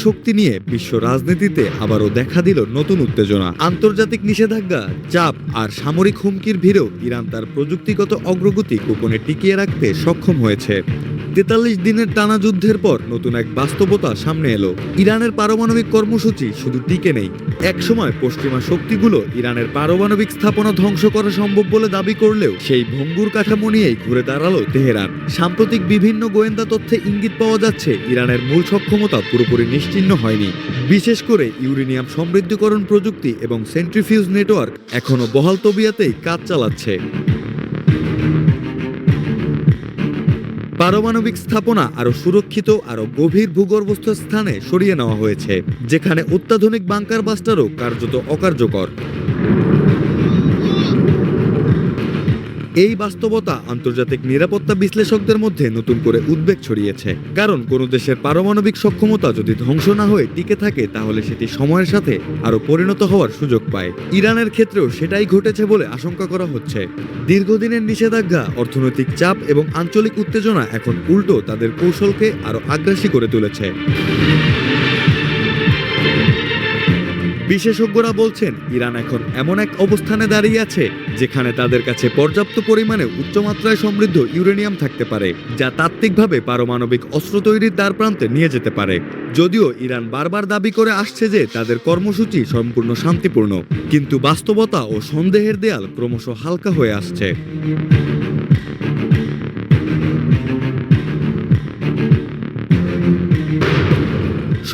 শক্তি নিয়ে বিশ্ব রাজনীতিতে আবারও দেখা দিল নতুন উত্তেজনা। আন্তর্জাতিক নিষেধাজ্ঞা, চাপ আর সামরিক হুমকির ভিড়েও ইরান তার প্রযুক্তিগত অগ্রগতি গোপনে টিকিয়ে রাখতে সক্ষম হয়েছে। ৪৩ দিনের টানা যুদ্ধের পর নতুন এক বাস্তবতা সামনে এলো। ইরানের পারমাণবিক কর্মসূচি শুধু টিকে নেই। একসময় পশ্চিমা শক্তিগুলো ইরানের পারমাণবিক স্থাপনা ধ্বংস করা সম্ভব বলে দাবি করলেও সেই ভঙ্গুর কাঠামো নিয়েই ঘুরে দাঁড়ালো তেহরান। সাম্প্রতিক বিভিন্ন গোয়েন্দা তথ্যে ইঙ্গিত পাওয়া যাচ্ছে ইরানের মূল সক্ষমতা পুরোপুরি নিশ্চিহ্ন হয়নি। বিশেষ করে ইউরেনিয়াম সমৃদ্ধকরণ প্রযুক্তি এবং সেন্ট্রিফিউজ নেটওয়ার্ক এখনও বহাল তবিয়াতেই কাজ চালাচ্ছে। পারমাণবিক স্থাপনা আরও সুরক্ষিত, আরও গভীর ভূগর্ভস্থ স্থানে সরিয়ে নেওয়া হয়েছে, যেখানে অত্যাধুনিক বাংকার বাস্টারও কার্যত অকার্যকর। এই বাস্তবতা আন্তর্জাতিক নিরাপত্তা বিশ্লেষকদের মধ্যে নতুন করে উদ্বেগ ছড়িয়েছে। কারণ কোনো দেশের পারমাণবিক সক্ষমতা যদি ধ্বংস না হয়ে টিকে থাকে, তাহলে সেটি সময়ের সাথে আরও পরিণত হওয়ার সুযোগ পায়। ইরানের ক্ষেত্রেও সেটাই ঘটেছে বলে আশঙ্কা করা হচ্ছে। দীর্ঘদিনের নিষেধাজ্ঞা, অর্থনৈতিক চাপ এবং আঞ্চলিক উত্তেজনা এখন উল্টো তাদের কৌশলকে আরও আগ্রাসী করে তুলেছে। বিশেষজ্ঞরা বলছেন ইরান এখন এমন এক অবস্থানে দাঁড়িয়ে আছে যেখানে তাদের কাছে পর্যাপ্ত পরিমাণে উচ্চমাত্রায় সমৃদ্ধ ইউরেনিয়াম থাকতে পারে, যা তাত্ত্বিকভাবে পারমাণবিক অস্ত্র তৈরির দ্বারপ্রান্তে নিয়ে যেতে পারে। যদিও ইরান বারবার দাবি করে আসছে যে তাদের কর্মসূচি সম্পূর্ণ শান্তিপূর্ণ, কিন্তু বাস্তবতা ও সন্দেহের দেয়াল ক্রমশ হালকা হয়ে আসছে।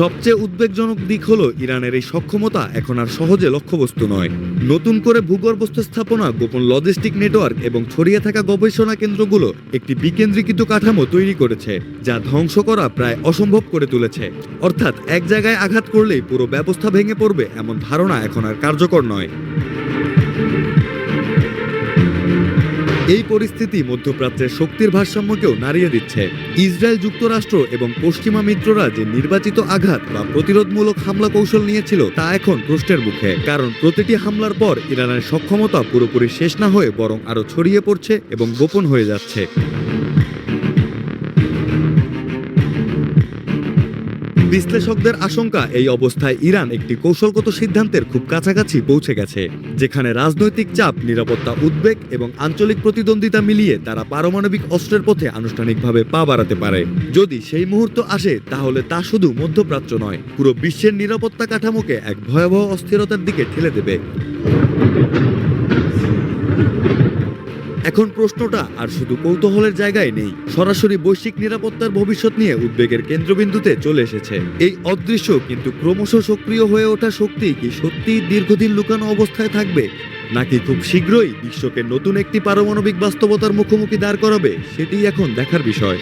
সবচেয়ে উদ্বেগজনক দিক হলো ইরানের এই সক্ষমতা এখন আর সহজে লক্ষ্যবস্তু নয়। নতুন করে ভূগর্ভস্থ স্থাপনা, গোপন লজিস্টিক নেটওয়ার্ক এবং ছড়িয়ে থাকা গবেষণা কেন্দ্রগুলো একটি বিকেন্দ্রীকৃত কাঠামো তৈরি করেছে, যা ধ্বংস করা প্রায় অসম্ভব করে তুলেছে। অর্থাৎ এক জায়গায় আঘাত করলেই পুরো ব্যবস্থা ভেঙে পড়বে এমন ধারণা এখন আর কার্যকর নয়। এই পরিস্থিতি মধ্যপ্রাচ্যের শক্তির ভারসাম্যকেও নাড়িয়ে দিচ্ছে। ইসরায়েল, যুক্তরাষ্ট্র এবং পশ্চিমা মিত্ররা যে নির্বাচিত আঘাত বা প্রতিরোধমূলক হামলা কৌশল নিয়েছিল, তা এখন প্রশ্নের মুখে। কারণ প্রতিটি হামলার পর ইরানের সক্ষমতা পুরোপুরি শেষ না হয়ে বরং আরও ছড়িয়ে পড়ছে এবং গোপন হয়ে যাচ্ছে। বিশ্লেষকদের আশঙ্কা, এই অবস্থায় ইরান একটি কৌশলগত সিদ্ধান্তের খুব কাছাকাছি পৌঁছে গেছে, যেখানে রাজনৈতিক চাপ, নিরাপত্তা উদ্বেগ এবং আঞ্চলিক প্রতিদ্বন্দ্বিতা মিলিয়ে তারা পারমাণবিক অস্ত্রের পথে আনুষ্ঠানিকভাবে পা বাড়াতে পারে। যদি সেই মুহূর্ত আসে, তাহলে তা শুধু মধ্যপ্রাচ্য নয়, পুরো বিশ্বের নিরাপত্তা কাঠামোকে এক ভয়াবহ অস্থিরতার দিকে ঠেলে দেবে। এখন প্রশ্নটা আর শুধু কৌতূহলের জায়গায় নেই, সরাসরি বৈশ্বিক নিরাপত্তার ভবিষ্যৎ নিয়ে উদ্বেগের কেন্দ্রবিন্দুতে চলে এসেছে। এই অদৃশ্য কিন্তু ক্রমশ সক্রিয় হয়ে ওঠা শক্তি কি সত্যিই দীর্ঘদিন লুকানো অবস্থায় থাকবে, নাকি খুব শীঘ্রই বিশ্বকে নতুন একটি পারমাণবিক বাস্তবতার মুখোমুখি দাঁড় করাবে, সেটিই এখন দেখার বিষয়।